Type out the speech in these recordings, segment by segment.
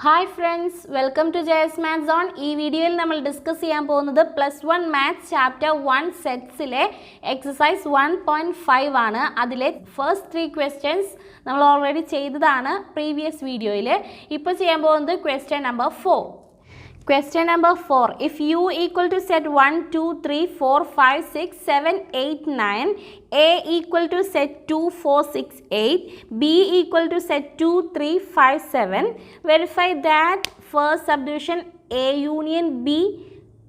Hi friends, welcome to JS Math Zone. ഈ വീഡിയോയിൽ നമ്മൾ ഡിസ്കസ് ചെയ്യാൻ പോകുന്നത് +1 മാത്സ് ചാപ്റ്റർ 1 സെറ്റ്സിലെ എക്സസൈസ് 1.5 ആണ്. അതിലെ ഫസ്റ്റ് 3 ക്വസ്റ്റ്യൻസ് നമ്മൾ ഓൾറെഡി ചെയ്തതാണ് പ്രീവിയസ് വീഡിയോയിൽ. ഇപ്പോൾ ചെയ്യാൻ പോകുന്നത് question number 4. Question number 4. If u equal to set 1, 2, 3, 4, 5, 6, 7, 8, 9, a equal to set 2, 4, 6, 8, b equal to set 2, 3, 5, 7, verify that first subdivision a union b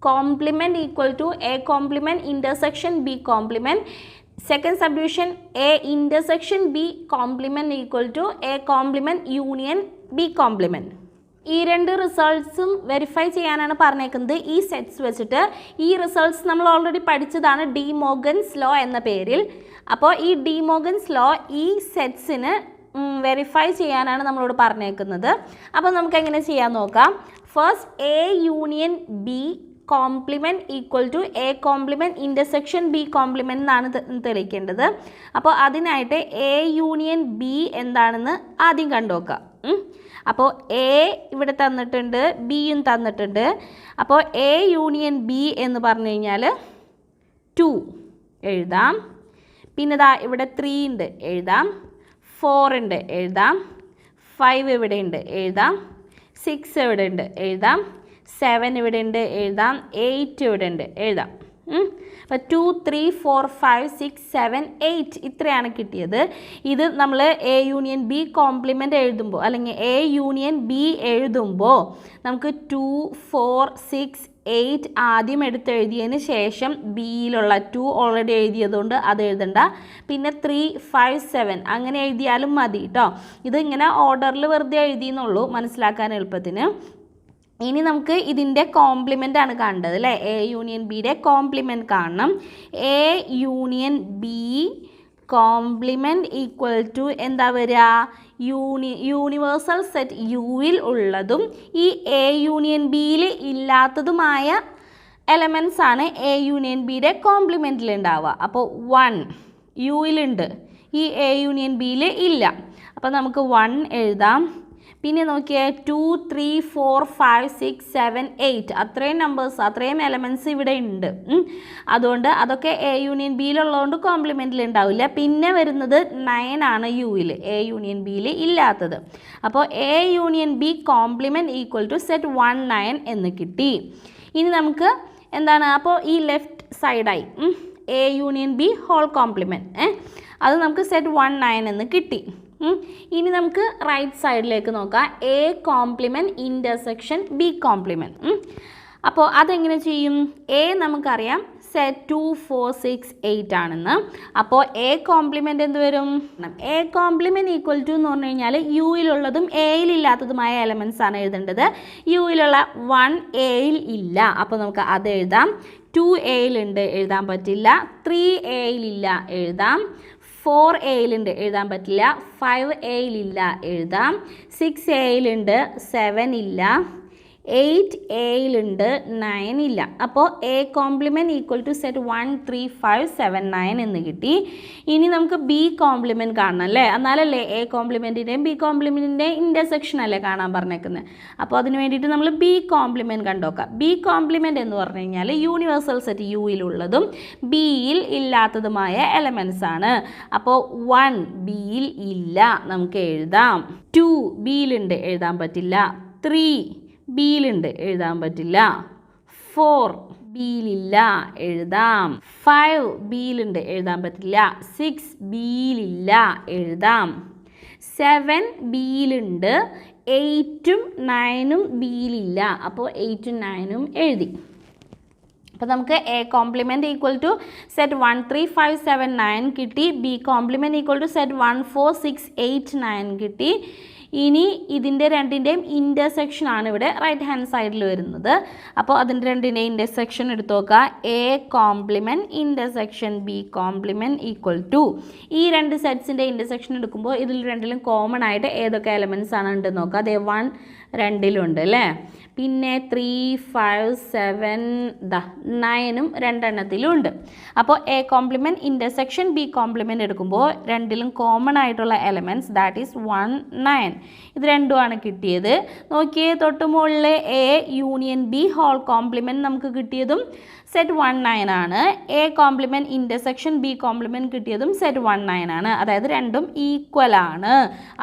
complement equal to a complement intersection b complement, second subdivision a intersection b complement equal to a complement union b complement. ഈ രണ്ട് റിസൾട്ട്സും verify ചെയ്യാനാണ് പറഞ്ഞേക്കുന്നത് ഈ sets വെച്ചിട്ട്. ഈ results നമ്മൾ already പഠിച്ചതാണ് D മോഗൻസ് law എന്ന പേരിൽ. അപ്പോൾ ഈ ഡി മോഗൻസ് ലോ ഈ സെറ്റ്സിന് വെരിഫൈ ചെയ്യാനാണ് നമ്മളോട് പറഞ്ഞേക്കുന്നത്. അപ്പോൾ നമുക്ക് എങ്ങനെ ചെയ്യാൻ നോക്കാം. First A union B complement equal to A complement intersection B complement എന്നാണ് തെളിയിക്കേണ്ടത്. അപ്പോൾ അതിനായിട്ട് എ യൂണിയൻ ബി എന്താണെന്ന് ആദ്യം കണ്ടു നോക്കാം. അപ്പോൾ എ ഇവിടെ തന്നിട്ടുണ്ട്, ബിയും തന്നിട്ടുണ്ട്. അപ്പോൾ എ യൂണിയൻ ബി എന്ന് പറഞ്ഞു കഴിഞ്ഞാൽ 2 എഴുതാം. പിന്നെ ദാ ഇവിടെ 3 ഉണ്ട് എഴുതാം, 4 ഉണ്ട് എഴുതാം, 5 ഇവിടെ ഉണ്ട് എഴുതാം, 6 ഇവിടെ ഉണ്ട് എഴുതാം, 7 ഇവിടെ ഉണ്ട് എഴുതാം, 8 ഇവിടെ ഉണ്ട് എഴുതാം. അപ്പോൾ 2, 3, 4, 5, 6, 7, 8 ഇത്രയാണ് കിട്ടിയത്. ഇത് നമ്മൾ എ യൂണിയൻ ബി കോംപ്ലിമെൻ്റ് എഴുതുമ്പോൾ അല്ലെങ്കിൽ എ യൂണിയൻ ബി എഴുതുമ്പോൾ നമുക്ക് 2, 4, 6, 8 ആദ്യം എടുത്തെഴുതിയതിന് ശേഷം ബിയിലുള്ള 2 ഓൾറെഡി എഴുതിയതുകൊണ്ട് അത് എഴുതണ്ട. പിന്നെ 3, 5, 7 അങ്ങനെ എഴുതിയാലും മതി കേട്ടോ. ഇത് ഇങ്ങനെ ഓർഡറിൽ വെറുതെ എഴുതിയെന്നുള്ളൂ മനസ്സിലാക്കാൻ എളുപ്പത്തിന്. ഇനി നമുക്ക് ഇതിൻ്റെ കോംപ്ലിമെൻ്റ് ആണ് കാണേണ്ടത് അല്ലേ. എ യൂണിയൻ ബിയുടെ കോംപ്ലിമെൻ്റ് കാണണം. A union B complement equal to എന്താ വരിക, യൂണിവേഴ്സൽ സെറ്റ് യുവിൽ ഉള്ളതും ഈ എ യൂണിയൻ ബിയിൽ ഇല്ലാത്തതുമായ എലമെൻറ്റ്സ് ആണ് എ യൂണിയൻ ബിയുടെ കോംപ്ലിമെൻറ്റിൽ ഉണ്ടാവുക. അപ്പോൾ 1 യുയിലുണ്ട്, ഈ എ യൂണിയൻ ബിയിൽ ഇല്ല. അപ്പോൾ നമുക്ക് 1 എഴുതാം. പിന്നെ നോക്കിയേ 2, 3, 4, 5, 6, 7, 8 അത്രയും നമ്പേഴ്സ്, അത്രയും എലമെൻറ്റ്സ് ഇവിടെ ഉണ്ട്. അതുകൊണ്ട് അതൊക്കെ എ യൂണിയൻ ബിയിലുള്ളതുകൊണ്ട് കോംപ്ലിമെൻറ്റിൽ ഉണ്ടാവില്ല. പിന്നെ വരുന്നത് 9 ആണ് യുയിൽ, എ യൂണിയൻ ബിയിൽ ഇല്ലാത്തത്. അപ്പോൾ A union B complement equal to set 1, 9 എന്ന് കിട്ടി. ഇനി നമുക്ക് എന്താണ്, അപ്പോൾ ഈ ലെഫ്റ്റ് സൈഡായി A union B whole complement അത് നമുക്ക് സെറ്റ് 1, 9 എന്ന് കിട്ടി. ഇനി നമുക്ക് റൈറ്റ് സൈഡിലേക്ക് നോക്കാം. A complement intersection B complement. അപ്പോൾ അതെങ്ങനെ ചെയ്യും. എ നമുക്കറിയാം സെറ്റ് 2, 4, 6, 8 ആണെന്ന്. അപ്പോൾ എ കോംപ്ലിമെൻറ്റ് എന്ത് വരും, എ കോംപ്ലിമെൻറ്റ് ഈക്വൽ ടു എന്ന് പറഞ്ഞു കഴിഞ്ഞാൽ യുയിലുള്ളതും എയിലില്ലാത്തതുമായ എലമെൻറ്റ്സ് ആണ് എഴുതേണ്ടത്. യുയിലുള്ള 1 എയിൽ ഇല്ല, അപ്പോൾ നമുക്ക് അത് എഴുതാം. 2 എയിലുണ്ട് എഴുതാൻ പറ്റില്ല, 3 എയിലില്ല എഴുതാം, 4 എയിലുണ്ട് എഴുതാൻ പറ്റില്ല, 5 എയിലില്ല എഴുതാം, 6 എയിലുണ്ട് 7 ഇല്ല, 8 എയിലുണ്ട് 9 ഇല്ല. അപ്പോൾ A complement equal to set 1, 3, 5, 7, 9 എന്ന് കിട്ടി. ഇനി നമുക്ക് ബി കോംപ്ലിമെൻറ്റ് കാണണം അല്ലേ. എന്നാലല്ലേ എ കോംപ്ലിമെൻറ്റിൻ്റെയും ബി കോംപ്ലിമെൻറ്റിൻ്റെയും ഇൻ്റർസെക്ഷൻ അല്ലേ കാണാൻ പറഞ്ഞേക്കുന്നത്. അപ്പോൾ അതിന് വേണ്ടിയിട്ട് നമ്മൾ ബി കോംപ്ലിമെൻറ്റ് കണ്ടുനോക്കാം. ബി കോംപ്ലിമെൻറ്റ് എന്ന് പറഞ്ഞു കഴിഞ്ഞാൽ യൂണിവേഴ്സൽ സെറ്റ് യുയിലുള്ളതും ബിയിൽ ഇല്ലാത്തതുമായ എലമെൻറ്റ്സ് ആണ്. അപ്പോൾ 1 ബിയിൽ ഇല്ല, നമുക്ക് എഴുതാം. 2 ബിയിലുണ്ട് എഴുതാൻ പറ്റില്ല, 3 ബിയിലുണ്ട് എഴുതാൻ പറ്റില്ല, 4 ബിയിലില്ല എഴുതാം, 5 ബിയിലുണ്ട് എഴുതാൻ പറ്റില്ല, 6 ബിയിലില്ല എഴുതാം, 7 ബിയിലുണ്ട്, 8ഉം 9ഉം ബിയിലില്ല. അപ്പോൾ 8ഉം 9ഉം എഴുതി. അപ്പോൾ നമുക്ക് A complement equal to set 1, 3, 5, 7, 9 കിട്ടി. B complement equal to set 1, 4, 6, 8, 9 കിട്ടി. ഇനി ഇതിൻ്റെ രണ്ടിൻ്റെയും ഇൻ്റർസെക്ഷൻ ആണ് ഇവിടെ റൈറ്റ് ഹാൻഡ് സൈഡിൽ വരുന്നത്. അപ്പോൾ അതിൻ്റെ രണ്ടിൻ്റെയും ഇൻ്റർസെക്ഷൻ എടുത്ത് നോക്കുക. A complement intersection B complement equal to ഈ രണ്ട് സെറ്റ്സിൻ്റെ ഇൻ്റർസെക്ഷൻ എടുക്കുമ്പോൾ ഇതിൽ രണ്ടിലും കോമൺ ആയിട്ട് ഏതൊക്കെ എലമെൻറ്റ്സ് ആണ് ഉണ്ടെന്ന് നോക്കുക. അതേ 1 2ലുണ്ട് അല്ലേ. പിന്നെ 3, 5, 7 9ഉം രണ്ടെണ്ണത്തിലും ഉണ്ട്. അപ്പോൾ A complement intersection B compliment എടുക്കുമ്പോൾ രണ്ടിലും കോമൺ ആയിട്ടുള്ള എലമെൻറ്റ്സ് ദാറ്റ് ഈസ് 1, 9. ഇത് രണ്ടുമാണ് കിട്ടിയത്. നോക്കിയേ, തൊട്ട് മുകളിൽ A union B whole complement നമുക്ക് കിട്ടിയതും സെറ്റ് 19 ആണ്. A complement intersection B complement കിട്ടിയതും സെറ്റ് 19 ആണ്. അതായത് രണ്ടും ഈക്വൽ ആണ്.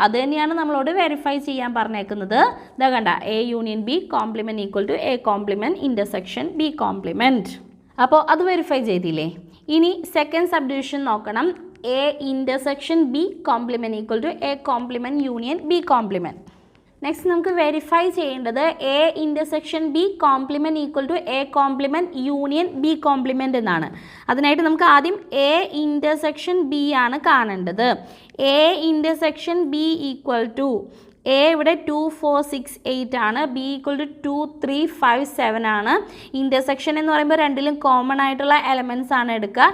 അത് തന്നെയാണ് നമ്മളോട് വെരിഫൈ ചെയ്യാൻ പറഞ്ഞേക്കുന്നത്. ഇതാ കണ്ട, A union B complement equal to A complement intersection B complement. അപ്പോൾ അത് വെരിഫൈ ചെയ്തില്ലേ? ഇനി സെക്കൻഡ് സബ്ഡിവിഷൻ നോക്കണം. A intersection B complement equal to A complement union B complement. Next നമുക്ക് വെരിഫൈ ചെയ്യേണ്ടത് A intersection B complement equal to A complement union B complement എന്നാണ്. അതിനായിട്ട് നമുക്ക് ആദ്യം എ ഇൻ്റർസെക്ഷൻ ബി ആണ് കാണേണ്ടത്. A intersection B equal to A ഇവിടെ 2 4 6 8 ആണ്. ബി ഈക്വൽ ടു 2 3 5 7 ആണ്. ഇൻ്റർസെക്ഷൻ എന്ന് പറയുമ്പോൾ രണ്ടിലും കോമൺ ആയിട്ടുള്ള എലമെൻറ്റ്സ് ആണ് എടുക്കുക.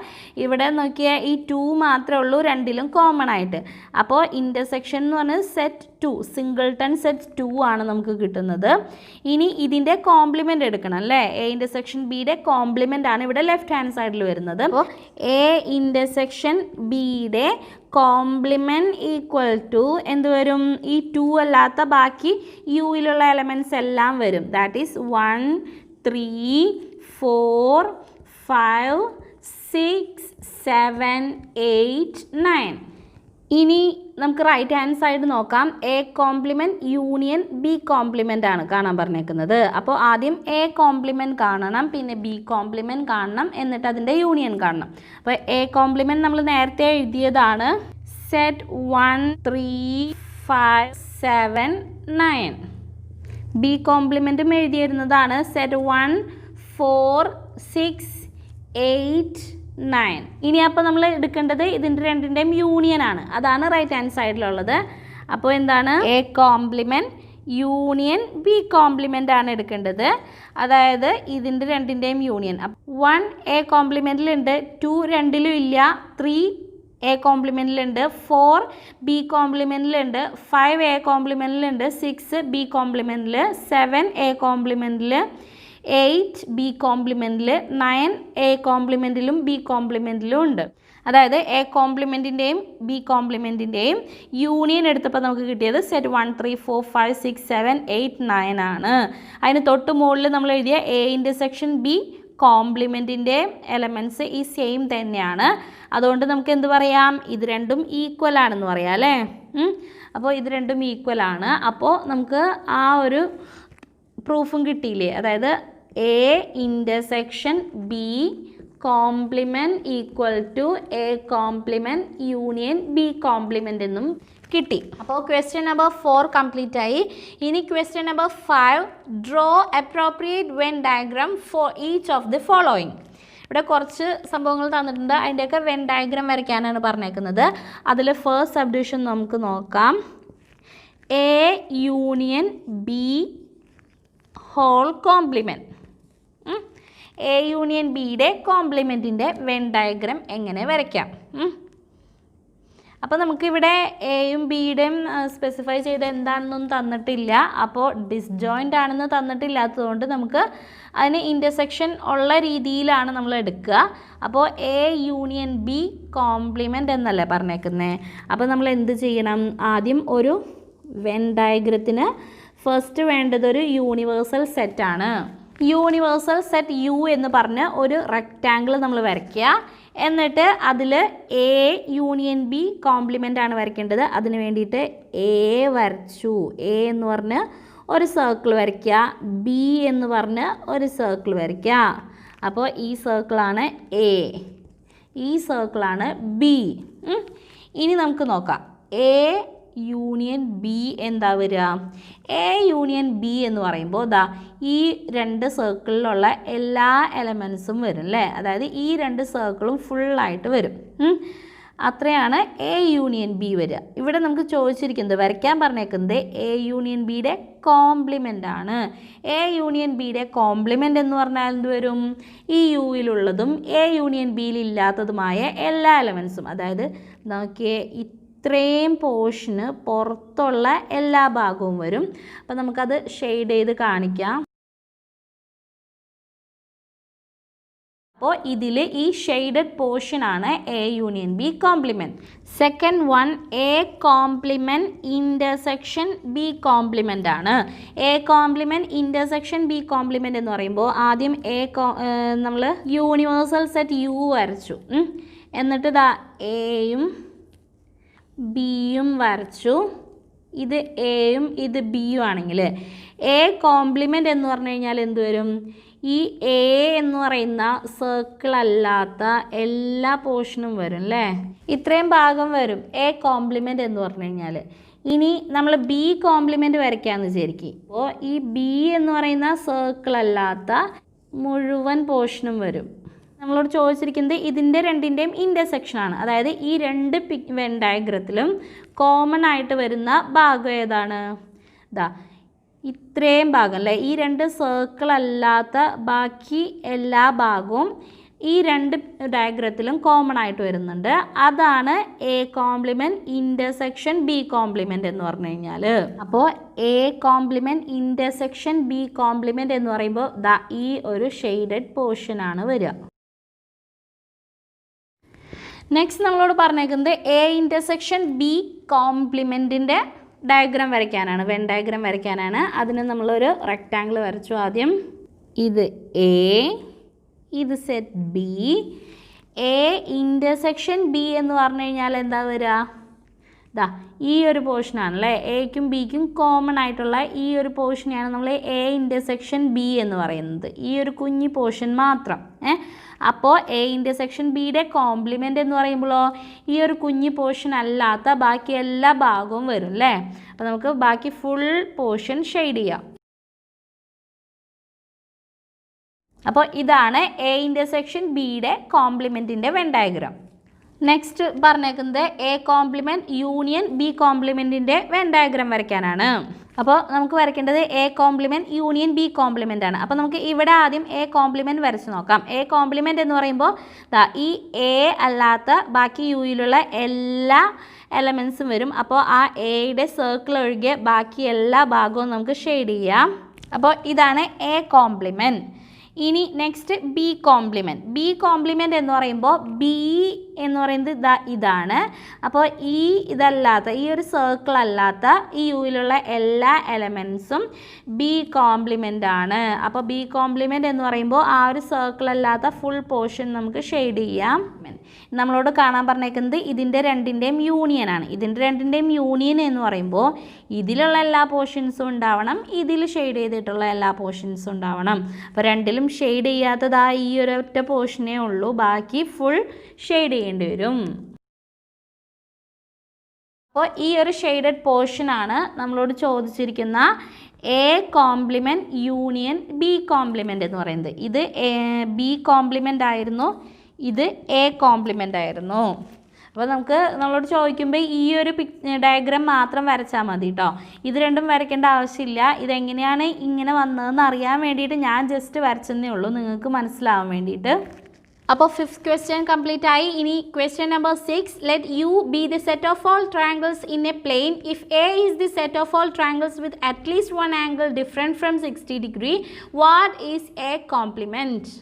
ഇവിടെ നോക്കിയാൽ ഈ 2 മാത്രമേ ഉള്ളൂ രണ്ടിലും കോമൺ ആയിട്ട്. അപ്പോൾ ഇൻ്റർസെക്ഷൻ എന്ന് പറഞ്ഞാൽ സെറ്റ് 2 സിംഗിൾട്ടൺ സെറ്റ് 2 ആണ് നമുക്ക് കിട്ടുന്നത്. ഇനി ഇതിൻ്റെ കോംപ്ലിമെൻ്റ് എടുക്കണം അല്ലേ? എ ഇൻ്റർസെക്ഷൻ ബിയുടെ കോംപ്ലിമെൻ്റ് ആണ് ഇവിടെ ലെഫ്റ്റ് ഹാൻഡ് സൈഡിൽ വരുന്നത്. അപ്പോൾ എ ഇൻ്റർസെക്ഷൻ ബിയുടെ കോംപ്ലിമെൻറ്റ് ഈക്വൽ ടു എന്ത് വരും? ഈ 2 അല്ലാത്ത ബാക്കി യുയിലുള്ള എലമെൻറ്റ്സ് എല്ലാം വരും. That is 1 3 4 5 6 7 8 9. ഇനി നമുക്ക് റൈറ്റ് ഹാൻഡ് സൈഡ് നോക്കാം. A complement union B complement ആണ് കാണാൻ പറഞ്ഞേക്കുന്നത്. അപ്പോൾ ആദ്യം എ കോംപ്ലിമെൻറ്റ് കാണണം, പിന്നെ ബി കോംപ്ലിമെൻറ്റ് കാണണം, എന്നിട്ട് അതിൻ്റെ യൂണിയൻ കാണണം. അപ്പോൾ എ കോംപ്ലിമെൻറ്റ് നമ്മൾ നേരത്തെ എഴുതിയതാണ്. സെറ്റ് 1 3 5 7 9. ബി കോംപ്ലിമെൻറ്റും എഴുതിയിരുന്നതാണ്. സെറ്റ് 1 4 6 8 9. ഇനി അപ്പോൾ നമ്മൾ എടുക്കേണ്ടത് ഇതിൻ്റെ രണ്ടിൻ്റെയും യൂണിയൻ ആണ്. അതാണ് റൈറ്റ് ഹാൻഡ് സൈഡിലുള്ളത്. അപ്പോൾ എന്താണ്? A complement union B complement ആണ് എടുക്കേണ്ടത്. അതായത് ഇതിൻ്റെ രണ്ടിൻ്റെയും യൂണിയൻ. 1 എ കോംപ്ലിമെൻറ്റിലുണ്ട്, 2 രണ്ടിലും ഇല്ല, 3 എ കോംപ്ലിമെൻറ്റിലുണ്ട്, 4 ബി കോംപ്ലിമെൻറ്റിലുണ്ട്, 5 എ കോംപ്ലിമെൻറ്റിലുണ്ട്, 6 ബി കോംപ്ലിമെൻറ്റിൽ, 7 എ കോംപ്ലിമെൻറ്റിൽ, 8 ബി കോംപ്ലിമെൻറ്റിൽ, 9 എ കോംപ്ലിമെൻറ്റിലും ബി കോംപ്ലിമെൻറ്റിലും ഉണ്ട്. അതായത് എ കോംപ്ലിമെൻറ്റിൻ്റെയും ബി കോംപ്ലിമെൻറ്റിൻ്റെയും യൂണിയൻ എടുത്തപ്പോൾ നമുക്ക് കിട്ടിയത് സെറ്റ് 1 3 4 5 6 7 8 9 ആണ്. അതിന് തൊട്ട് മുകളിൽ നമ്മൾ എഴുതിയ എ ഇൻ്റർസെക്ഷൻ ബി കോംപ്ലിമെൻറ്റിൻ്റെ എലമെൻറ്റ്സ് ഈ സെയിം തന്നെയാണ്. അതുകൊണ്ട് നമുക്ക് എന്ത് പറയാം? ഇത് രണ്ടും ഈക്വൽ ആണെന്ന് പറയാം അല്ലേ? അപ്പോൾ ഇത് രണ്ടും ഈക്വൽ ആണ്. അപ്പോൾ നമുക്ക് ആ ഒരു പ്രൂഫും കിട്ടിയില്ലേ? അതായത് A intersection B complement equal to A complement union B complement എന്നും കിട്ടി. അപ്പോൾ ക്വസ്റ്റ്യൻ നമ്പർ 4 കംപ്ലീറ്റ് ആയി. ഇനി question number 5, draw appropriate Venn diagram for each of the following. ഇവിടെ കുറച്ച് സംഭവങ്ങൾ തന്നിട്ടുണ്ട്. അതിൻ്റെയൊക്കെ വെൻ ഡയഗ്രാം വരയ്ക്കാനാണ് പറഞ്ഞേക്കുന്നത്. അതിൽ ഫസ്റ്റ് സബ്ഡിവിഷൻ നമുക്ക് നോക്കാം. A union B whole complement. A union ബിയുടെ കോംപ്ലിമെൻറ്റിൻ്റെ വെൻ ഡയഗ്രാം എങ്ങനെ വരയ്ക്കാം? അപ്പോൾ നമുക്കിവിടെ എയും ബിയുടെയും സ്പെസിഫൈ ചെയ്ത് എന്താണെന്നൊന്നും തന്നിട്ടില്ല. അപ്പോൾ ഡിസ്ജോയിൻ്റ് ആണെന്ന് തന്നിട്ടില്ലാത്തതുകൊണ്ട് നമുക്ക് അതിന് ഇൻ്റർസെക്ഷൻ ഉള്ള രീതിയിലാണ് നമ്മൾ എടുക്കുക. അപ്പോൾ എ യൂണിയൻ ബി കോംപ്ലിമെൻ്റ് എന്നല്ലേ പറഞ്ഞേക്കുന്നത്. അപ്പോൾ നമ്മൾ എന്ത് ചെയ്യണം? ആദ്യം ഒരു വെൻ ഡയഗ്രത്തിന് ഫസ്റ്റ് വേണ്ടത് ഒരു യൂണിവേഴ്സൽ സെറ്റാണ്. യൂണിവേഴ്സൽ സെറ്റ് യു എന്ന് പറഞ്ഞ് ഒരു റെക്റ്റാങ്കിൾ നമ്മൾ വരയ്ക്കുക. എന്നിട്ട് അതിൽ എ യൂണിയൻ ബി കോംപ്ലിമെൻ്റ് ആണ് വരയ്ക്കേണ്ടത്. അതിന് വേണ്ടിയിട്ട് എ വരച്ചു. എ എന്ന് പറഞ്ഞ് ഒരു സർക്കിൾ വരയ്ക്കുക. ബി എന്ന് പറഞ്ഞ് ഒരു സർക്കിൾ വരയ്ക്കുക. അപ്പോൾ ഈ സർക്കിളാണ് എ, ഈ സർക്കിളാണ് ബി. ഇനി നമുക്ക് നോക്കാം. എ യൂണിയൻ ബി എന്താ വരിക? എ യൂണിയൻ ബി എന്ന് പറയുമ്പോൾ ദാ ഈ രണ്ട് സർക്കിളിലുള്ള എല്ലാ എലമെൻസും വരും അല്ലേ? അതായത് ഈ രണ്ട് സർക്കിളും ഫുള്ളായിട്ട് വരും. അത്രയാണ് എ യൂണിയൻ ബി വരിക. ഇവിടെ നമുക്ക് ചോദിച്ചിരിക്കുന്നത്, വരയ്ക്കാൻ പറഞ്ഞേക്കുന്നത് എ യൂണിയൻ ബിയുടെ കോംപ്ലിമെൻ്റ് ആണ്. എ യൂണിയൻ ബിയുടെ കോംപ്ലിമെൻ്റ് എന്ന് പറഞ്ഞാൽ എന്ത് വരും? ഈ യുയിലുള്ളതും എ യൂണിയൻ ബിയിൽ ഇല്ലാത്തതുമായ എല്ലാ എലമെൻസും. അതായത് നോക്കിയേ, ഇത്രയും പോർഷന് പുറത്തുള്ള എല്ലാ ഭാഗവും വരും. അപ്പോൾ നമുക്കത് ഷെയ്ഡ് ചെയ്ത് കാണിക്കാം. അപ്പോൾ ഇതിൽ ഈ ഷെയ്ഡഡ് പോർഷൻ ആണ് A union B complement. Second one A complement intersection B complement ആണ്. A complement intersection B complement എന്ന് പറയുമ്പോൾ ആദ്യം നമ്മൾ യൂണിവേഴ്സൽ സെറ്റ് യു വരച്ചു, എന്നിട്ട് ഇതാ എയും ബിയും വരച്ചു. ഇത് എയും ഇത് ബിയും ആണെങ്കിൽ എ കോംപ്ലിമെൻ്റ് എന്ന് പറഞ്ഞു കഴിഞ്ഞാൽ എന്ത് വരും? ഈ എ എന്ന് പറയുന്ന സർക്കിൾ അല്ലാത്ത എല്ലാ പോർഷനും വരും അല്ലേ, ഇത്രയും ഭാഗം വരും എ കോംപ്ലിമെൻ്റ് എന്ന് പറഞ്ഞു കഴിഞ്ഞാൽ. ഇനി നമ്മൾ ബി കോംപ്ലിമെൻ്റ് വരയ്ക്കാമെന്ന് വിചാരിക്കും. അപ്പോൾ ഈ ബി എന്ന് പറയുന്ന സർക്കിൾ അല്ലാത്ത മുഴുവൻ പോർഷനും വരും. നമ്മളോട് ചോദിച്ചിരിക്കുന്നത് ഇതിൻ്റെ രണ്ടിൻ്റെയും ഇൻ്റർസെക്ഷനാണ്. അതായത് ഈ രണ്ട് വെൻ ഡയഗ്രത്തിലും കോമൺ ആയിട്ട് വരുന്ന ഭാഗം ഏതാണ്? ഇതാ ഇത്രയും ഭാഗം അല്ലേ, ഈ രണ്ട് സർക്കിൾ അല്ലാത്ത ബാക്കി എല്ലാ ഭാഗവും ഈ രണ്ട് ഡയഗ്രത്തിലും കോമൺ ആയിട്ട് വരുന്നുണ്ട്. അതാണ് A complement intersection B complement എന്ന് പറഞ്ഞു കഴിഞ്ഞാൽ. അപ്പോൾ A complement intersection B complement എന്ന് പറയുമ്പോൾ ദാ ഈ ഒരു ഷെയ്ഡഡ് പോർഷനാണ് വരിക. നെക്സ്റ്റ് നമ്മളോട് പറഞ്ഞേക്കുന്നത് എ ഇൻ്റർസെക്ഷൻ ബി കോംപ്ലിമെൻറ്റിൻ്റെ ഡയഗ്രാം വരയ്ക്കാനാണ്, വെൻ ഡയഗ്രാം വരയ്ക്കാനാണ്. അതിന് നമ്മളൊരു റെക്റ്റാങ്കിൾ വരച്ചു ആദ്യം. ഇത് എ, ഇത് set B. A intersection B എന്ന് പറഞ്ഞു കഴിഞ്ഞാൽ എന്താ വരിക? ദാ ഈ ഒരു പോർഷനാണല്ലേ, എക്കും ബിക്കും കോമൺ ആയിട്ടുള്ള ഈ ഒരു പോർഷനെയാണ് നമ്മൾ എ ഇൻ്റർസെക്ഷൻ ബി എന്ന് പറയുന്നത്, ഈ ഒരു കുഞ്ഞി പോർഷൻ മാത്രം. അപ്പോൾ എ ഇൻ്റർസെക്ഷൻ ബിയുടെ കോംപ്ലിമെൻ്റ് എന്ന് പറയുമ്പോഴോ ഈ ഒരു കുഞ്ഞി പോർഷൻ അല്ലാത്ത ബാക്കി എല്ലാ ഭാഗവും വരും അല്ലേ. അപ്പോൾ നമുക്ക് ബാക്കി ഫുൾ പോർഷൻ ഷെയ്ഡ് ചെയ്യാം. അപ്പോൾ ഇതാണ് എ ഇൻ്റർസെക്ഷൻ ബിയുടെ കോംപ്ലിമെൻറ്റിൻ്റെ വെൻ ഡയഗ്രാം. നെക്സ്റ്റ് പറഞ്ഞേക്കുന്നത് എ കോംപ്ലിമെൻറ്റ് യൂണിയൻ ബി കോംപ്ലിമെൻറ്റിൻ്റെ വെൻ ഡയഗ്രാം വരയ്ക്കാനാണ്. അപ്പോൾ നമുക്ക് വരയ്ക്കേണ്ടത് A complement union B complement ആണ്. അപ്പോൾ നമുക്ക് ഇവിടെ ആദ്യം എ കോംപ്ലിമെൻറ്റ് വരച്ച് നോക്കാം. എ കോംപ്ലിമെൻറ്റ് എന്ന് പറയുമ്പോൾ ഈ എ അല്ലാത്ത ബാക്കി യുയിലുള്ള എല്ലാ എലമെൻസും വരും. അപ്പോൾ ആ എയുടെ സർക്കിൾ ഒഴികെ ബാക്കി എല്ലാ ഭാഗവും നമുക്ക് ഷെയ്ഡ് ചെയ്യാം. അപ്പോൾ ഇതാണ് എ കോംപ്ലിമെൻറ്റ്. ഇനി next B compliment. B compliment എന്ന് പറയുമ്പോൾ ബി എന്ന് പറയുന്നത് ഇതാണ്. അപ്പോൾ ഈ ഇതല്ലാത്ത ഈ ഒരു സർക്കിൾ അല്ലാത്ത ഈ യുയിലുള്ള എല്ലാ എലമെൻസും ബി കോംപ്ലിമെൻ്റ് ആണ്. അപ്പോൾ ബി കോംപ്ലിമെൻറ്റ് എന്ന് പറയുമ്പോൾ ആ ഒരു സർക്കിൾ അല്ലാത്ത ഫുൾ പോർഷൻ നമുക്ക് ഷെയ്ഡ് ചെയ്യാം. നമ്മളോട് കാണാൻ പറഞ്ഞേക്കുന്നത് ഇതിൻ്റെ രണ്ടിൻ്റെയും യൂണിയനാണ്. ഇതിൻ്റെ രണ്ടിൻ്റെയും യൂണിയൻ എന്ന് പറയുമ്പോൾ ഇതിലുള്ള എല്ലാ പോർഷൻസും ഉണ്ടാവണം, ഇതിൽ ഷെയ്ഡ് ചെയ്തിട്ടുള്ള എല്ലാ പോർഷൻസും ഉണ്ടാവണം. അപ്പോൾ രണ്ടിലും ഷെയ്ഡ് ചെയ്യാത്തതായി ഈ ഒരൊറ്റ പോർഷനേ ഉള്ളൂ, ബാക്കി ഫുൾ ഷെയ്ഡ് ചെയ്യേണ്ടി വരും. അപ്പോൾ ഈ ഒരു ഷെയ്ഡഡ് പോർഷനാണ് നമ്മളോട് ചോദിച്ചിരിക്കുന്ന A complement union B complement എന്ന് പറയുന്നത്. ഇത് ബി കോംപ്ലിമെൻ്റ് ആയിരുന്നു, ഇത് എ കോംപ്ലിമെൻ്റ് ആയിരുന്നു. അപ്പോൾ നമ്മളോട് ചോദിക്കുമ്പോൾ ഈ ഒരു ഡയഗ്രാം മാത്രം വരച്ചാൽ മതി കേട്ടോ, ഇത് രണ്ടും വരയ്ക്കേണ്ട ആവശ്യമില്ല. ഇതെങ്ങനെയാണ് ഇങ്ങനെ വന്നതെന്ന് അറിയാൻ വേണ്ടിയിട്ട് ഞാൻ ജസ്റ്റ് വരച്ചെന്നേ ഉള്ളൂ, നിങ്ങൾക്ക് മനസ്സിലാവാൻ വേണ്ടിയിട്ട്. അപ്പോൾ ഫിഫ്ത്ത് ക്വസ്റ്റ്യൻ കംപ്ലീറ്റ് ആയി. ഇനി question number 6. Let U be the set of all triangles in a plane if A is the set of all triangles with at least one angle different from 60 degree. What is A complement?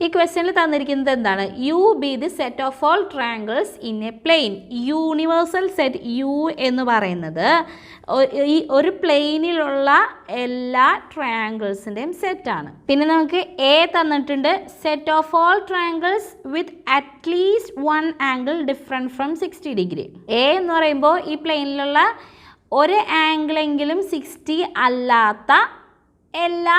ഈ ക്വസ്റ്റ്യനിൽ തന്നിരിക്കുന്നത് എന്താണ്? U be the set of all triangles in a plane. Universal set U എന്ന് പറയുന്നത് ഈ ഒരു പ്ലെയിനിലുള്ള എല്ലാ ട്രയാങ്കിൾസിൻ്റെയും സെറ്റാണ്. പിന്നെ നമുക്ക് എ തന്നിട്ടുണ്ട്, set of all triangles with at least one angle different from 60 degree. A എന്ന് പറയുമ്പോൾ ഈ പ്ലെയിനിലുള്ള ഒരു ആംഗിളെങ്കിലും 60 അല്ലാത്ത എല്ലാ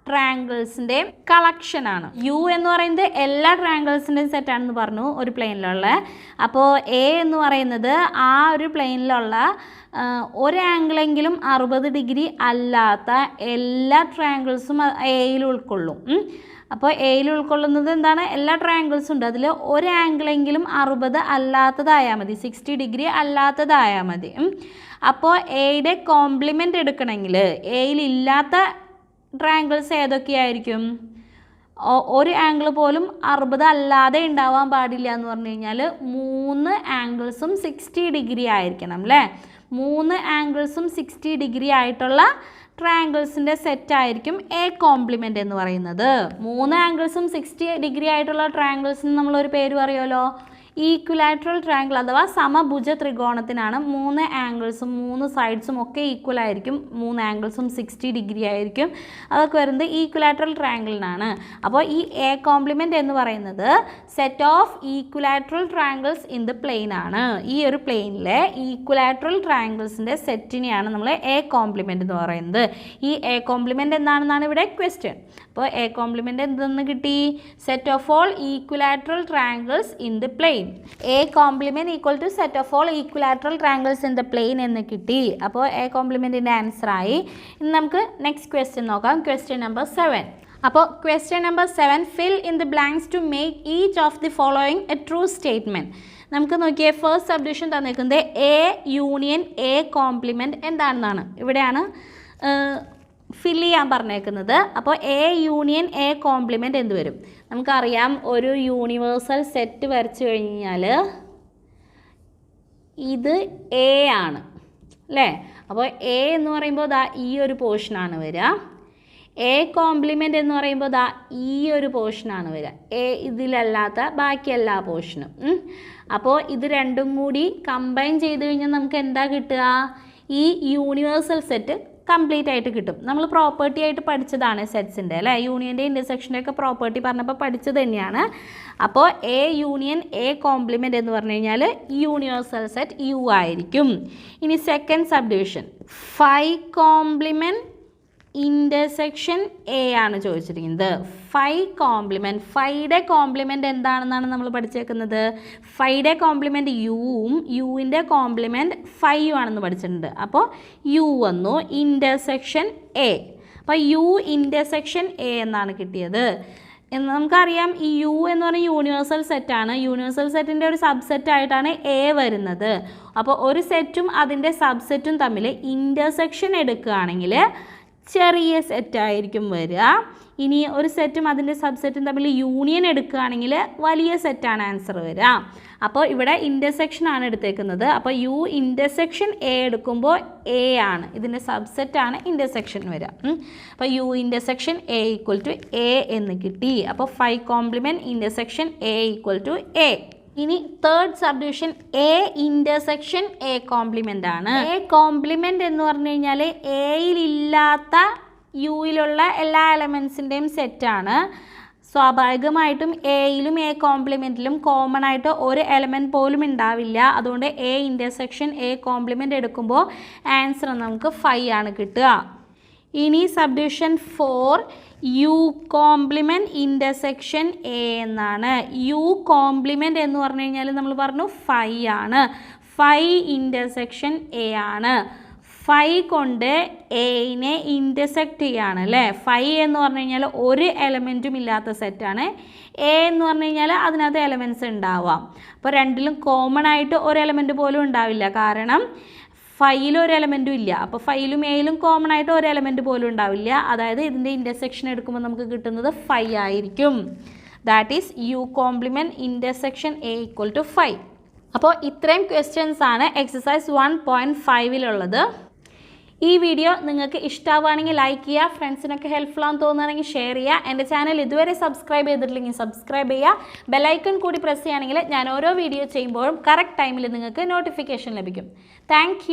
ട്രയാങ്കിൾസിൻ്റെയും കളക്ഷനാണ്. യു എന്ന് പറയുന്നത് എല്ലാ ട്രയാങ്കിൾസിൻ്റെയും സെറ്റാണെന്ന് പറഞ്ഞു ഒരു പ്ലെയിനിലുള്ള. അപ്പോൾ എ എന്ന് പറയുന്നത് ആ ഒരു പ്ലെയിനിലുള്ള ഒരു ആംഗിളെങ്കിലും 60 degree അല്ലാത്ത എല്ലാ ട്രയാങ്കിൾസും എയിൽ ഉൾക്കൊള്ളും. അപ്പോൾ എയിൽ ഉൾക്കൊള്ളുന്നത് എന്താണ്? എല്ലാ ട്രയാങ്കിൾസും ഉണ്ട്, അതിൽ ഒരു ആംഗിളെങ്കിലും 60 അല്ലാത്തതായാൽ മതി, 60 degree അല്ലാത്തതായാൽ മതി. അപ്പോൾ എയുടെ കോംപ്ലിമെൻ്റ് എടുക്കണമെങ്കിൽ എയിൽ ഇല്ലാത്ത ട്രയാങ്കിൾസ് ഏതൊക്കെയായിരിക്കും? ഒരു ആംഗിൾ പോലും 60 അല്ലാതെ ഉണ്ടാവാൻ പാടില്ല എന്ന് പറഞ്ഞു കഴിഞ്ഞാൽ 3 ആംഗിൾസും 60 degree ആയിരിക്കണം അല്ലേ. 3 ആംഗിൾസും 60 degree ആയിട്ടുള്ള ട്രയാങ്കിൾസിൻ്റെ സെറ്റായിരിക്കും എ കോംപ്ലിമെൻ്റ് എന്ന് പറയുന്നത്. 3 ആംഗിൾസും 60 ഡിഗ്രി ആയിട്ടുള്ള ട്രയാങ്കിൾസിന് നമ്മളൊരു പേര് പറയുമല്ലോ, ഈക്വലാറ്ററൽ ട്രയാങ്കിൾ അഥവാ സമഭുജ ത്രികോണത്തിനാണ് 3 ആംഗിൾസും 3 സൈഡ്സും ഒക്കെ ഈക്വൽ ആയിരിക്കും. 3 ആംഗിൾസും 60 ഡിഗ്രി ആയിരിക്കും. അതൊക്കെ വരുന്നത് ഈക്വലാറ്ററൽ ട്രയാങ്കിളിനാണ്. അപ്പോൾ ഈ എ കോംപ്ലിമെൻ്റ് എന്ന് പറയുന്നത് set of equilateral triangles in the plain ആണ്. ഈ ഒരു പ്ലെയിനിലെ ഈക്വലാറ്ററൽ ട്രയാങ്കിൾസിൻ്റെ സെറ്റിനെയാണ് നമ്മൾ എ കോംപ്ലിമെൻ്റ് എന്ന് പറയുന്നത്. ഈ എ കോംപ്ലിമെൻ്റ് എന്താണെന്നാണ് ഇവിടെ ക്വസ്റ്റ്യൻ. അപ്പോൾ എ കോംപ്ലിമെൻ്റ് എന്തെന്ന് കിട്ടി? Set of all equilateral triangles in the plane. A complement equal to set of all equilateral triangles in the plane എന്ന് കിട്ടി. അപ്പോൾ എ കോംപ്ലിമെൻറ്റിൻ്റെ ആൻസറായി. ഇനി നമുക്ക് നെക്സ്റ്റ് ക്വസ്റ്റ്യൻ നോക്കാം. Question number 7. അപ്പോൾ question number 7, fill in the blanks to make each of the following a true statement. നമുക്ക് നോക്കിയേ, ഫസ്റ്റ് സബ്ഡിവിഷൻ തന്നിരിക്കുന്നത് എ യൂണിയൻ എ കോംപ്ലിമെൻറ്റ് എന്താണെന്നാണ്. ഇവിടെയാണ് ഫില്ല് ചെയ്യാൻ പറഞ്ഞേക്കുന്നത്. അപ്പോൾ എ യൂണിയൻ എ കോംപ്ലിമെൻറ്റ് എന്ത് വരും? നമുക്കറിയാം, ഒരു യൂണിവേഴ്സൽ സെറ്റ് വരച്ചു കഴിഞ്ഞാൽ ഇത് എ ആണ് അല്ലേ? അപ്പോൾ എ എന്ന് പറയുമ്പോൾ ദാ ഈ ഒരു പോർഷനാണ് വരിക. എ കോംപ്ലിമെൻ്റ് എന്ന് പറയുമ്പോൾ ദാ ഈ ഒരു പോർഷനാണ് വരിക. എ ഇതിലല്ലാത്ത ബാക്കി എല്ലാ പോർഷനും. അപ്പോൾ ഇത് രണ്ടും കൂടി കമ്പൈൻ ചെയ്ത് കഴിഞ്ഞാൽ നമുക്ക് എന്താ കിട്ടുക? ഈ യൂണിവേഴ്സൽ സെറ്റ് കംപ്ലീറ്റ് ആയിട്ട് കിട്ടും. നമ്മൾ പ്രോപ്പർട്ടി ആയിട്ട് പഠിച്ചതാണ് സെറ്റ്സിൻ്റെ അല്ലേ? യൂണിയൻ്റെ ഇൻ്റർസെക്ഷൻ്റെ ഒക്കെ പ്രോപ്പർട്ടി പറഞ്ഞപ്പോൾ പഠിച്ചത് തന്നെയാണ്. അപ്പോൾ എ യൂണിയൻ എ കോംപ്ലിമെൻ്റ് എന്ന് പറഞ്ഞു കഴിഞ്ഞാൽ യൂണിവേഴ്സൽ സെറ്റ് യു ആയിരിക്കും. ഇനി second subdivision, 5 complement intersection A ആണ് ചോദിച്ചിരിക്കുന്നത്. 5 കോംപ്ലിമെൻറ്റ്, 5യുടെ കോംപ്ലിമെൻറ്റ് എന്താണെന്നാണ് നമ്മൾ പഠിച്ചേക്കുന്നത്. 5യുടെ കോംപ്ലിമെൻറ്റ് യുവും യുവിൻ്റെ കോംപ്ലിമെൻറ്റ് 5 ആണെന്ന് പഠിച്ചിട്ടുണ്ട്. അപ്പോൾ യു വന്നു, ഇൻ്റർസെക്ഷൻ എ. അപ്പോൾ യു ഇൻ്റർസെക്ഷൻ എ എന്നാണ് കിട്ടിയത്. നമുക്കറിയാം, ഈ യു എന്ന് പറഞ്ഞാൽ യൂണിവേഴ്സൽ സെറ്റാണ്. യൂണിവേഴ്സൽ സെറ്റിൻ്റെ ഒരു സബ്സെറ്റായിട്ടാണ് എ വരുന്നത്. അപ്പോൾ ഒരു സെറ്റും അതിൻ്റെ സബ്സെറ്റും തമ്മിൽ ഇൻ്റർസെക്ഷൻ എടുക്കുകയാണെങ്കിൽ ചെറിയ സെറ്റായിരിക്കും വരിക. ഇനി ഒരു സെറ്റും അതിൻ്റെ സബ്സെറ്റും തമ്മിൽ യൂണിയൻ എടുക്കുകയാണെങ്കിൽ വലിയ സെറ്റാണ് ആൻസർ വരിക. അപ്പോൾ ഇവിടെ ഇൻ്റർസെക്ഷൻ ആണ് എടുത്തേക്കുന്നത്. അപ്പോൾ യു ഇൻ്റർസെക്ഷൻ എ എടുക്കുമ്പോൾ എ ആണ്, ഇതിൻ്റെ സബ്സെറ്റാണ് ഇൻ്റർസെക്ഷൻ വരിക. അപ്പോൾ U intersection A equal to A എന്ന് കിട്ടി. അപ്പോൾ 5 complement intersection A equal to A. ഇനി third subdivision A intersection A complement ആണ്. എ കോംപ്ലിമെൻ്റ് എന്ന് പറഞ്ഞു കഴിഞ്ഞാൽ എയിലില്ലാത്ത യുയിലുള്ള എല്ലാ എലമെൻസിൻ്റെയും സെറ്റാണ്. സ്വാഭാവികമായിട്ടും എയിലും എ കോംപ്ലിമെൻറ്റിലും കോമൺ ആയിട്ട് ഒരു എലമെൻറ്റ് പോലും ഉണ്ടാവില്ല. അതുകൊണ്ട് എ ഇൻ്റർസെക്ഷൻ എ കോംപ്ലിമെൻ്റ് എടുക്കുമ്പോൾ ആൻസർ നമുക്ക് 5 ആണ് കിട്ടുക. ഇനി subdivision 4, U complement intersection A എന്നാണ്. യു കോംപ്ലിമെൻറ്റ് എന്ന് പറഞ്ഞു കഴിഞ്ഞാൽ നമ്മൾ പറഞ്ഞു 5 ആണ്. 5 ഇൻ്റർസെക്ഷൻ എ ആണ്. 5 കൊണ്ട് എയിനെ ഇൻ്റർസെക്റ്റ് ചെയ്യാണ് അല്ലേ? 5 എന്ന് പറഞ്ഞു കഴിഞ്ഞാൽ ഒരു എലമെൻറ്റും ഇല്ലാത്ത സെറ്റാണ്. എ എന്ന് പറഞ്ഞു കഴിഞ്ഞാൽ അതിനകത്ത് എലമെൻറ്റ്സ് ഉണ്ടാവാം. അപ്പോൾ രണ്ടിലും കോമൺ ആയിട്ട് ഒരു എലമെൻറ്റ് പോലും ഉണ്ടാവില്ല. കാരണം 5ൽ ഒരു എലമെൻറ്റും ഇല്ല. അപ്പോൾ 5ലും എയിലും കോമൺ ആയിട്ട് ഒരു എലമെൻറ്റ് പോലും ഉണ്ടാവില്ല. അതായത് ഇതിൻ്റെ ഇൻ്റർസെക്ഷൻ എടുക്കുമ്പോൾ നമുക്ക് കിട്ടുന്നത് 5 ആയിരിക്കും. That is U complement intersection A equal to 5. അപ്പോൾ ഇത്രയും ക്വസ്റ്റ്യൻസ് ആണ് എക്സസൈസ് 1.5-ലുള്ളത്. ഈ വീഡിയോ നിങ്ങൾക്ക് ഇഷ്ടമാവുകയാണെങ്കിൽ ലൈക്ക് ചെയ്യുക, ഫ്രണ്ട്സിനൊക്കെ ഹെൽപ്ഫുൾ ആണെന്ന് തോന്നുകയാണെങ്കിൽ ഷെയർ ചെയ്യുക. എൻ്റെ ചാനൽ ഇതുവരെ സബ്സ്ക്രൈബ് ചെയ്തിട്ടില്ലെങ്കിൽ സബ്സ്ക്രൈബ് ചെയ്യുക. ബെല്ലൈക്കൺ കൂടി പ്രസ് ചെയ്യുകയാണെങ്കിൽ ഞാൻ ഓരോ വീഡിയോ ചെയ്യുമ്പോഴും കറക്റ്റ് ടൈമിൽ നിങ്ങൾക്ക് നോട്ടിഫിക്കേഷൻ ലഭിക്കും. താങ്ക്